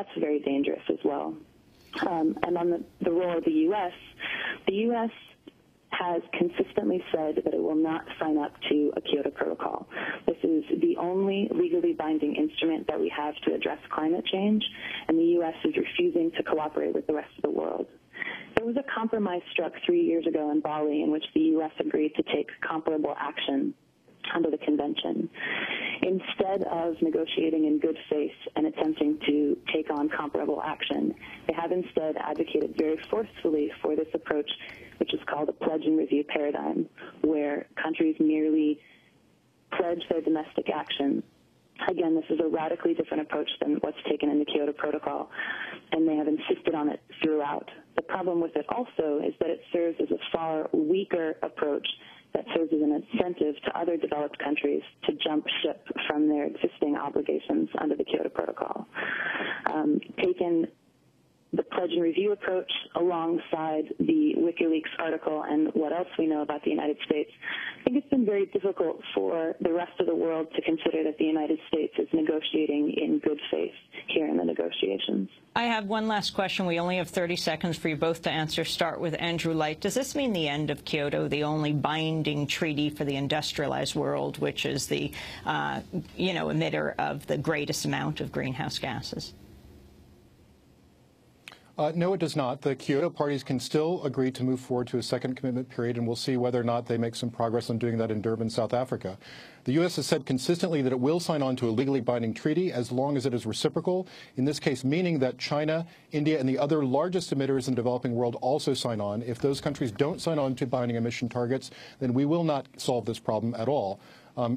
that's very dangerous as well. And on the role of the U.S. has consistently said that it will not sign up to a Kyoto Protocol. This is the only legally binding instrument that we have to address climate change, and the U.S. is refusing to cooperate with the rest of the world. There was a compromise struck 3 years ago in Bali in which the U.S. agreed to take comparable action under the convention. Instead of negotiating in good faith and attempting to take on comparable action, they have instead advocated very forcefully for this approach, which is called a pledge and review paradigm, where countries merely pledge their domestic action. Again, this is a radically different approach than what's taken in the Kyoto Protocol, and they have insisted on it throughout. The problem with it also is that it serves as a far weaker approach that serves as an incentive to other developed countries to jump ship from their existing obligations under the Kyoto Protocol. Taken the pledge and review approach alongside the WikiLeaks article and what else we know about the United States, I think it's been very difficult for the rest of the world to consider that the United States is negotiating in good faith here in the negotiations. I have one last question. We only have 30 seconds for you both to answer. Start with Andrew Light. Does this mean the end of Kyoto, the only binding treaty for the industrialized world, which is the emitter of the greatest amount of greenhouse gases? No, it does not. The Kyoto parties can still agree to move forward to a second commitment period, and we'll see whether or not they make some progress on doing that in Durban, South Africa. The U.S. has said consistently that it will sign on to a legally binding treaty as long as it is reciprocal, in this case meaning that China, India, and the other largest emitters in the developing world also sign on. If those countries don't sign on to binding emission targets, then we will not solve this problem at all.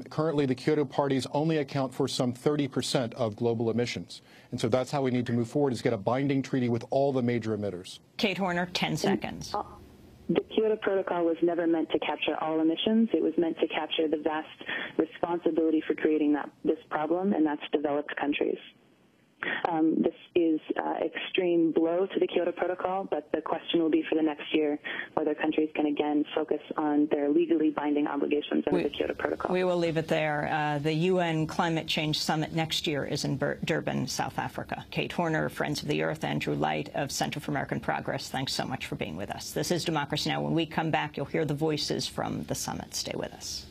Currently, the Kyoto parties only account for some 30% of global emissions. And so that's how we need to move forward, is get a binding treaty with all the major emitters. Kate Horner, 10 seconds. The Kyoto Protocol was never meant to capture all emissions. It was meant to capture the vast responsibility for creating this problem, and that's developed countries. This is extreme blow to the Kyoto Protocol, but the question will be for the next year whether countries can again focus on their legally binding obligations under the Kyoto Protocol. We will leave it there. The UN Climate Change Summit next year is in Durban, South Africa. Kate Horner, Friends of the Earth, Andrew Light of Center for American Progress, thanks so much for being with us. This is Democracy Now! When we come back, you'll hear the voices from the summit. Stay with us.